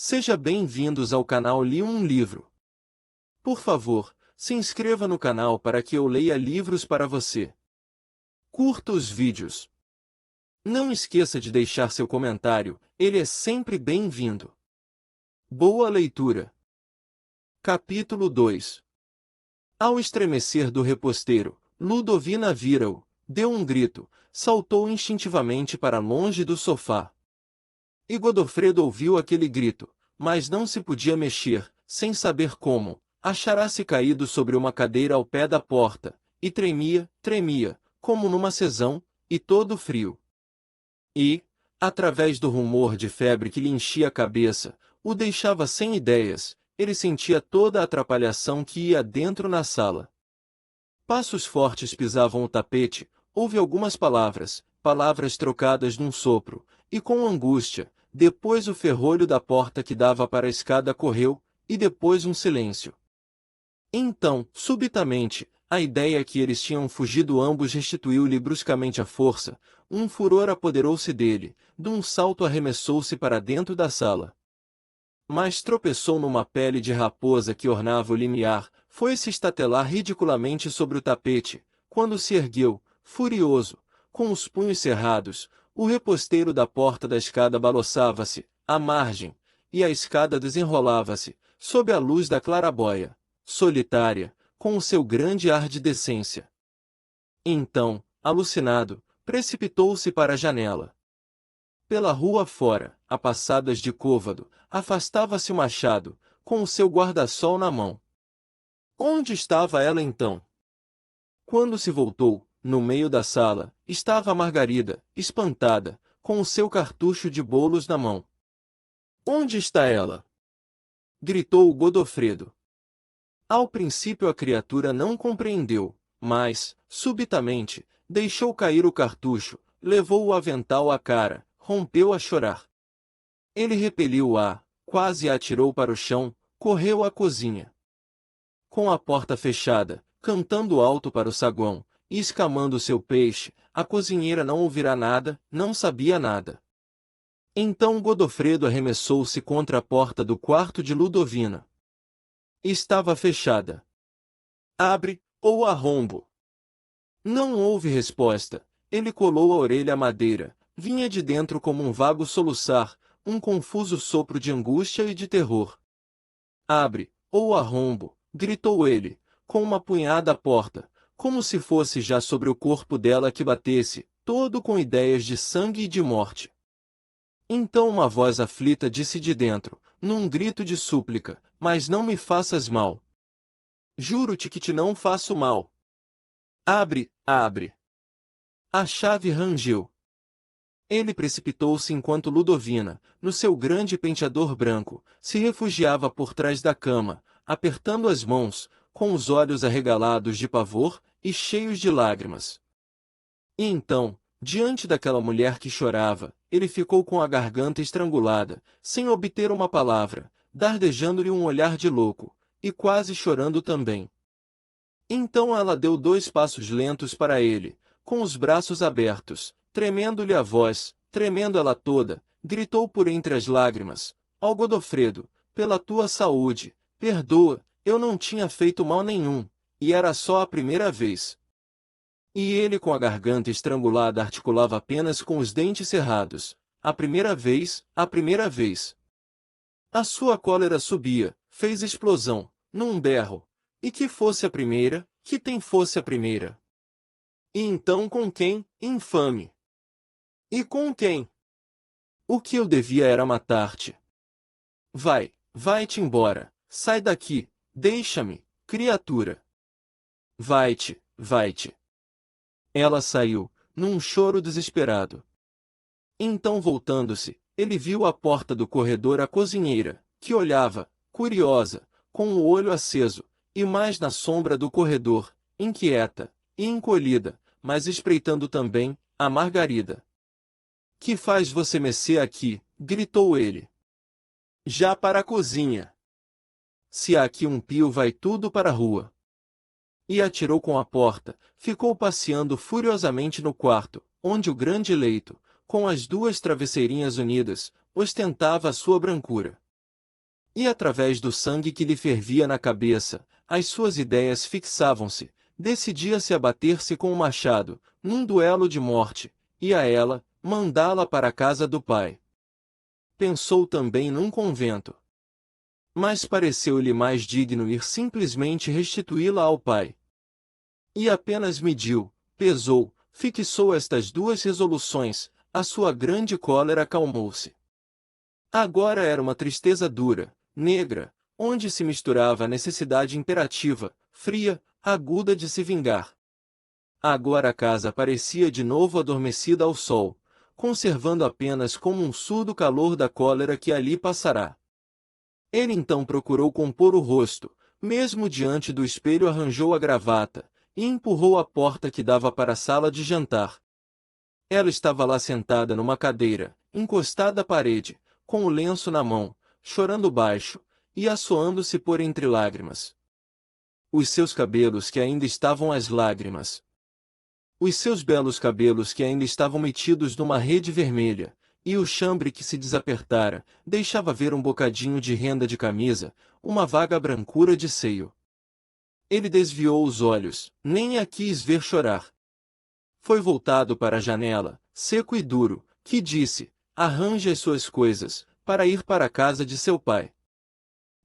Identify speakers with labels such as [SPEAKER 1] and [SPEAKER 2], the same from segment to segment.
[SPEAKER 1] Seja bem-vindos ao canal Li um Livro. Por favor, se inscreva no canal para que eu leia livros para você. Curta os vídeos. Não esqueça de deixar seu comentário, ele é sempre bem-vindo. Boa leitura. Capítulo 2. Ao estremecer do reposteiro, Ludovina vira-o, deu um grito, saltou instintivamente para longe do sofá. E Godofredo ouviu aquele grito, mas não se podia mexer, sem saber como. Achará-se caído sobre uma cadeira ao pé da porta, e tremia, como numa sezão, e todo frio. E, através do rumor de febre que lhe enchia a cabeça, o deixava sem ideias, ele sentia toda a atrapalhação que ia dentro na sala. Passos fortes pisavam o tapete, houve algumas palavras trocadas num sopro, e com angústia, depois o ferrolho da porta que dava para a escada correu, e depois um silêncio. Então, subitamente, a ideia que eles tinham fugido ambos restituiu-lhe bruscamente a força, um furor apoderou-se dele, de um salto arremessou-se para dentro da sala. Mas tropeçou numa pele de raposa que ornava o limiar, foi-se estatelar ridiculamente sobre o tapete, quando se ergueu, furioso, com os punhos cerrados, o reposteiro da porta da escada balançava-se, à margem, e a escada desenrolava-se, sob a luz da clarabóia, solitária, com o seu grande ar de decência. Então, alucinado, precipitou-se para a janela. Pela rua fora, a passadas de côvado, afastava-se o machado, com o seu guarda-sol na mão. Onde estava ela então? Quando se voltou, no meio da sala, estava a Margarida, espantada, com o seu cartucho de bolos na mão. Onde está ela? Gritou o Godofredo. Ao princípio a criatura não compreendeu, mas, subitamente, deixou cair o cartucho, levou o avental à cara, rompeu a chorar. Ele repeliu-a, quase a atirou para o chão, correu à cozinha. Com a porta fechada, cantando alto para o saguão, e escamando seu peixe, a cozinheira não ouvirá nada, não sabia nada. Então Godofredo arremessou-se contra a porta do quarto de Ludovina. Estava fechada. Abre, ou arrombo. Não houve resposta. Ele colou a orelha à madeira, vinha de dentro como um vago soluçar, um confuso sopro de angústia e de terror. Abre, ou arrombo, gritou ele, com uma punhada à porta, como se fosse já sobre o corpo dela que batesse, todo com ideias de sangue e de morte. Então uma voz aflita disse de dentro, num grito de súplica, mas não me faças mal. Juro-te que te não faço mal. Abre, abre. A chave rangeu. Ele precipitou-se enquanto Ludovina, no seu grande penteador branco, se refugiava por trás da cama, apertando as mãos, com os olhos arregalados de pavor e cheios de lágrimas. E então, diante daquela mulher que chorava, ele ficou com a garganta estrangulada, sem obter uma palavra, dardejando-lhe um olhar de louco, e quase chorando também. Então ela deu 2 passos lentos para ele, com os braços abertos, tremendo-lhe a voz, tremendo ela toda, gritou por entre as lágrimas: ó Godofredo, pela tua saúde, perdoa, eu não tinha feito mal nenhum, e era só a primeira vez. E ele com a garganta estrangulada articulava apenas com os dentes cerrados: a primeira vez, a primeira vez. A sua cólera subia, fez explosão, num berro. E que fosse a primeira, que tem fosse a primeira. E então com quem, infame? E com quem? O que eu devia era matar-te. Vai, vai-te embora, sai daqui, deixa-me, criatura. Vai-te, vai-te. Ela saiu, num choro desesperado. Então voltando-se, ele viu à porta do corredor a cozinheira, que olhava, curiosa, com o olho aceso, e mais na sombra do corredor, inquieta, e encolhida, mas espreitando também, a Margarida. Que faz você mexer aqui? Gritou ele. Já para a cozinha. Se há aqui um pio vai tudo para a rua. E atirou com a porta, ficou passeando furiosamente no quarto, onde o grande leito, com as 2 travesseirinhas unidas, ostentava a sua brancura. E através do sangue que lhe fervia na cabeça, as suas ideias fixavam-se, decidia-se a bater-se com o machado, num duelo de morte, e a ela, mandá-la para a casa do pai. Pensou também num convento. Mas pareceu-lhe mais digno ir simplesmente restituí-la ao pai. E apenas mediu, pesou, fixou estas duas resoluções, a sua grande cólera acalmou-se. Agora era uma tristeza dura, negra, onde se misturava a necessidade imperativa, fria, aguda de se vingar. Agora a casa parecia de novo adormecida ao sol, conservando apenas como um surdo calor da cólera que ali passará. Ele então procurou compor o rosto, mesmo diante do espelho arranjou a gravata, e empurrou a porta que dava para a sala de jantar. Ela estava lá sentada numa cadeira, encostada à parede, com o lenço na mão, chorando baixo, e assoando-se por entre lágrimas. Os seus cabelos que ainda estavam às lágrimas. Os seus belos cabelos que ainda estavam metidos numa rede vermelha, e o chambre que se desapertara, deixava ver um bocadinho de renda de camisa, uma vaga brancura de seio. Ele desviou os olhos, nem a quis ver chorar. Foi voltado para a janela, seco e duro, que disse, arranje as suas coisas, para ir para a casa de seu pai.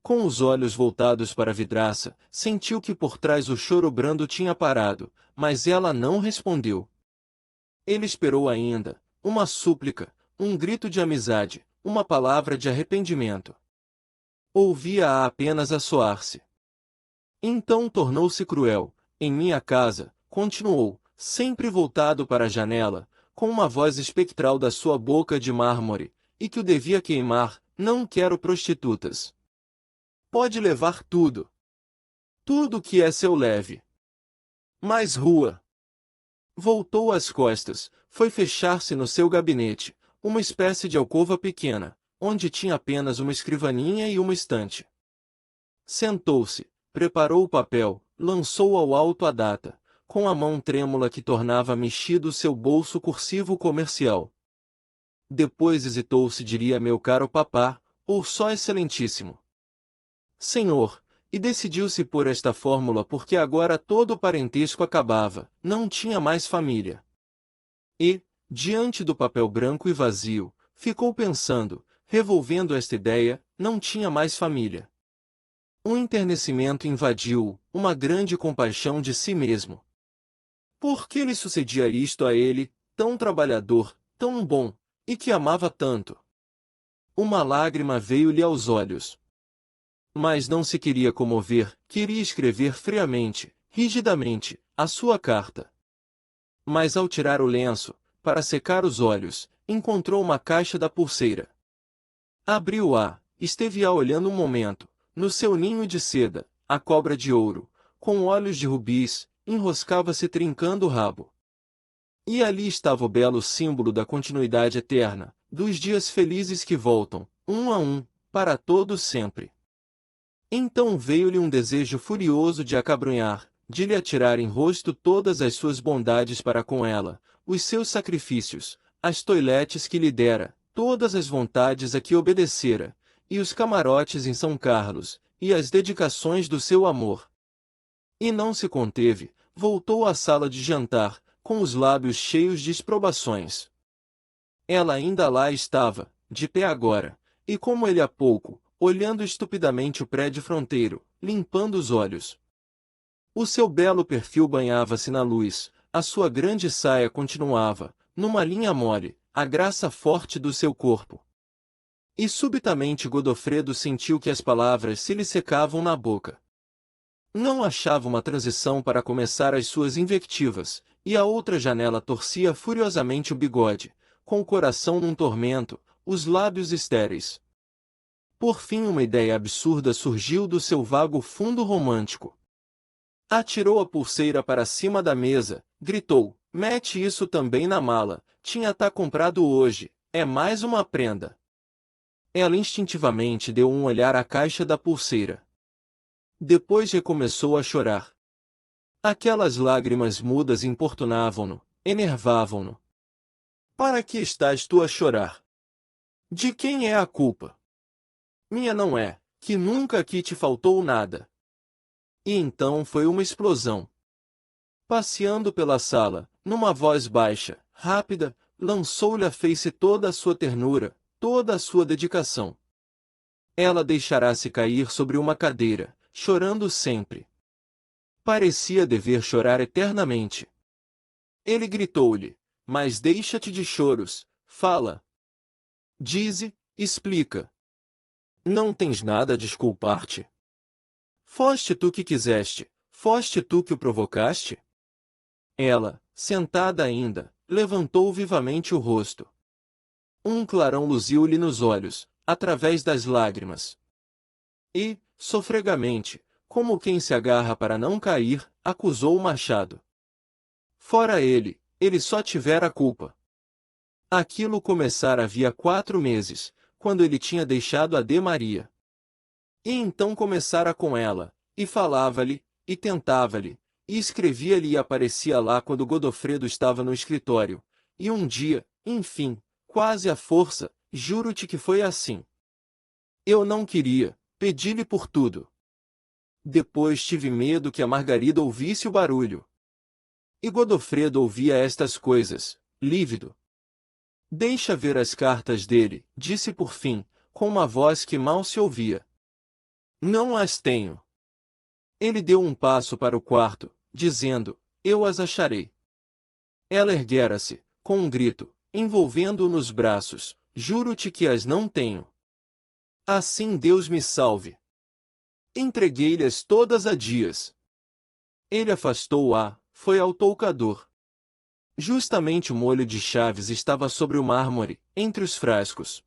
[SPEAKER 1] Com os olhos voltados para a vidraça, sentiu que por trás o choro brando tinha parado, mas ela não respondeu. Ele esperou ainda, uma súplica, um grito de amizade, uma palavra de arrependimento. Ouvia-a apenas assoar-se. Então tornou-se cruel. Em minha casa, continuou, sempre voltado para a janela, com uma voz espectral da sua boca de mármore, e que o devia queimar, não quero prostitutas. Pode levar tudo. Tudo que é seu leve. Mas rua. Voltou às costas, foi fechar-se no seu gabinete, uma espécie de alcova pequena, onde tinha apenas uma escrivaninha e uma estante. Sentou-se, preparou o papel, lançou ao alto a data, com a mão trêmula que tornava mexido seu bolso cursivo comercial. Depois hesitou se diria meu caro papá, ou só excelentíssimo senhor, e decidiu-se por esta fórmula porque agora todo o parentesco acabava, não tinha mais família. E, diante do papel branco e vazio, ficou pensando, revolvendo esta ideia, não tinha mais família. Um enternecimento invadiu-o, uma grande compaixão de si mesmo. Por que lhe sucedia isto a ele, tão trabalhador, tão bom, e que amava tanto? Uma lágrima veio-lhe aos olhos. Mas não se queria comover, queria escrever friamente, rigidamente, a sua carta. Mas ao tirar o lenço, para secar os olhos, encontrou uma caixa da pulseira. Abriu-a, esteve-a olhando um momento, no seu ninho de seda, a cobra de ouro, com olhos de rubis, enroscava-se trincando o rabo. E ali estava o belo símbolo da continuidade eterna, dos dias felizes que voltam, um a um, para todos sempre. Então veio-lhe um desejo furioso de acabrunhar, de lhe atirar em rosto todas as suas bondades para com ela, os seus sacrifícios, as toiletes que lhe dera, todas as vontades a que obedecera, e os camarotes em São Carlos, e as dedicações do seu amor. E não se conteve, voltou à sala de jantar, com os lábios cheios de exprobações. Ela ainda lá estava, de pé agora, e como ele há pouco, olhando estupidamente o prédio fronteiro, limpando os olhos. O seu belo perfil banhava-se na luz, a sua grande saia continuava, numa linha mole, a graça forte do seu corpo. E subitamente Godofredo sentiu que as palavras se lhe secavam na boca. Não achava uma transição para começar as suas invectivas, e a outra janela torcia furiosamente o bigode, com o coração num tormento, os lábios estéreis. Por fim uma ideia absurda surgiu do seu vago fundo romântico. Atirou a pulseira para cima da mesa, gritou, mete isso também na mala, tinha-tá comprado hoje, é mais uma prenda. Ela instintivamente deu um olhar à caixa da pulseira. Depois recomeçou a chorar. Aquelas lágrimas mudas importunavam-no, enervavam-no. Para que estás tu a chorar? De quem é a culpa? Minha não é, que nunca aqui te faltou nada. E então foi uma explosão. Passeando pela sala, numa voz baixa, rápida, lançou-lhe à face toda a sua ternura, toda a sua dedicação. Ela deixará-se cair sobre uma cadeira, chorando sempre. Parecia dever chorar eternamente. Ele gritou-lhe: mas deixa-te de choros, fala. Dize, explica. Não tens nada a desculpar-te. Foste tu que quiseste, foste tu que o provocaste? Ela, sentada ainda, levantou vivamente o rosto. Um clarão luziu-lhe nos olhos, através das lágrimas. E, sofregamente, como quem se agarra para não cair, acusou o machado. Fora ele só tivera a culpa. Aquilo começara havia 4 meses, quando ele tinha deixado a de Maria. E então começara com ela, e falava-lhe, e tentava-lhe, e escrevia-lhe e aparecia lá quando Godofredo estava no escritório, e um dia, enfim, quase à força, juro-te que foi assim. Eu não queria, pedi-lhe por tudo. Depois tive medo que a Margarida ouvisse o barulho. E Godofredo ouvia estas coisas, lívido. Deixa ver as cartas dele, disse por fim, com uma voz que mal se ouvia. Não as tenho. Ele deu um passo para o quarto, dizendo, eu as acharei. Ela erguera-se, com um grito, envolvendo-o nos braços, juro-te que as não tenho. Assim Deus me salve. Entreguei-lhes todas a Dias. Ele afastou-a, foi ao toucador. Justamente o molho de chaves estava sobre o mármore, entre os frascos.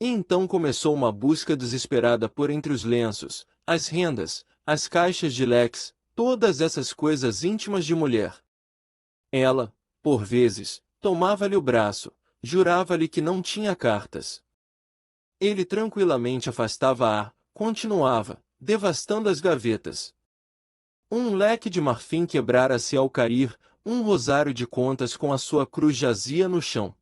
[SPEAKER 1] E então começou uma busca desesperada por entre os lenços, as rendas, as caixas de leques, todas essas coisas íntimas de mulher. Ela, por vezes, tomava-lhe o braço, jurava-lhe que não tinha cartas. Ele tranquilamente afastava-a, continuava, devastando as gavetas. Um leque de marfim quebrara-se ao cair, um rosário de contas com a sua cruz jazia no chão.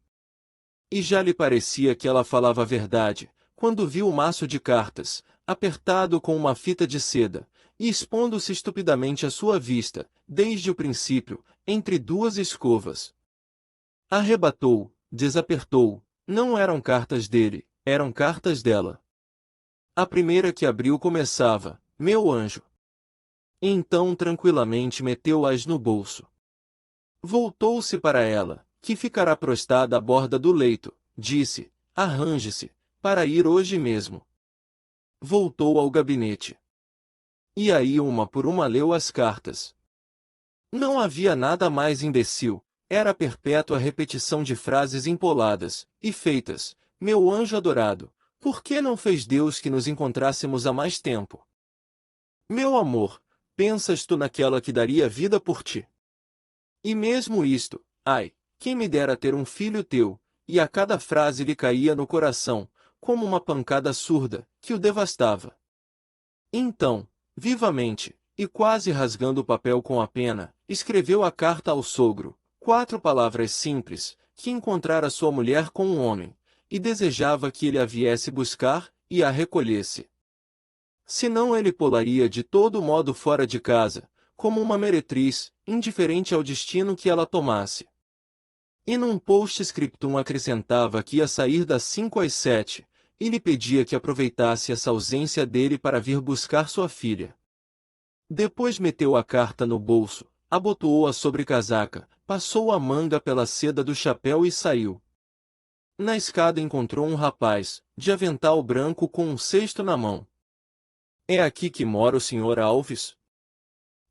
[SPEAKER 1] E já lhe parecia que ela falava a verdade, quando viu o maço de cartas, apertado com uma fita de seda, e expondo-se estupidamente à sua vista, desde o princípio, entre 2 escovas. Arrebatou, desapertou, não eram cartas dele, eram cartas dela. A primeira que abriu começava, meu anjo. Então tranquilamente meteu-as no bolso. Voltou-se para ela, que ficará prostrada à borda do leito, disse, arranje-se, para ir hoje mesmo. Voltou ao gabinete. E aí uma por uma leu as cartas. Não havia nada mais imbecil, era a perpétua repetição de frases empoladas, e feitas, meu anjo adorado, por que não fez Deus que nos encontrássemos há mais tempo? Meu amor, pensas tu naquela que daria vida por ti? E mesmo isto, ai, quem me dera ter um filho teu, e a cada frase lhe caía no coração, como uma pancada surda, que o devastava. Então, vivamente, e quase rasgando o papel com a pena, escreveu a carta ao sogro, 4 palavras simples, que encontrara sua mulher com um homem, e desejava que ele a viesse buscar, e a recolhesse. Senão ele polaria de todo modo fora de casa, como uma meretriz, indiferente ao destino que ela tomasse. E num post-scriptum acrescentava que ia sair das 5 às 7, e lhe pedia que aproveitasse essa ausência dele para vir buscar sua filha. Depois meteu a carta no bolso, abotoou-a sobre casaca, passou a manga pela seda do chapéu e saiu. Na escada encontrou um rapaz, de avental branco com um cesto na mão. É aqui que mora o Sr. Alves?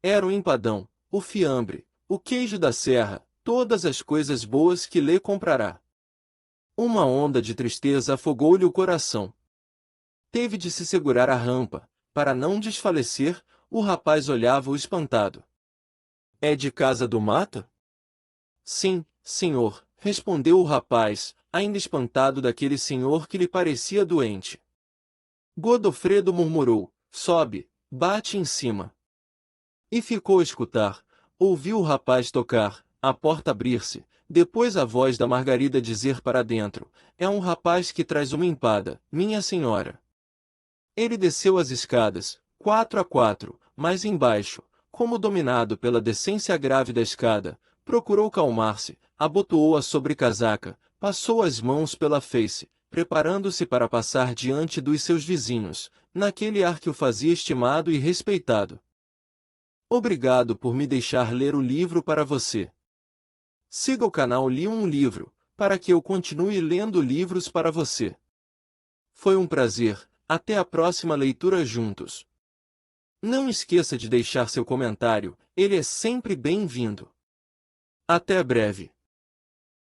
[SPEAKER 1] Era o empadão, o fiambre, o queijo da serra, todas as coisas boas que lhe comprará. Uma onda de tristeza afogou-lhe o coração. Teve de se segurar a rampa, para não desfalecer, o rapaz olhava-o espantado. É de casa do Mata? Sim, senhor, respondeu o rapaz, ainda espantado daquele senhor que lhe parecia doente. Godofredo murmurou, sobe, bate em cima. E ficou a escutar, ouviu o rapaz tocar, a porta abrir-se, depois a voz da Margarida dizer para dentro, é um rapaz que traz uma empada, minha senhora. Ele desceu as escadas, 4 a 4, mas embaixo, como dominado pela decência grave da escada, procurou calmar-se, abotoou a sobrecasaca, passou as mãos pela face, preparando-se para passar diante dos seus vizinhos, naquele ar que o fazia estimado e respeitado. Obrigado por me deixar ler o livro para você. Siga o canal Li um Livro, para que eu continue lendo livros para você. Foi um prazer, até a próxima leitura juntos. Não esqueça de deixar seu comentário, ele é sempre bem-vindo. Até breve.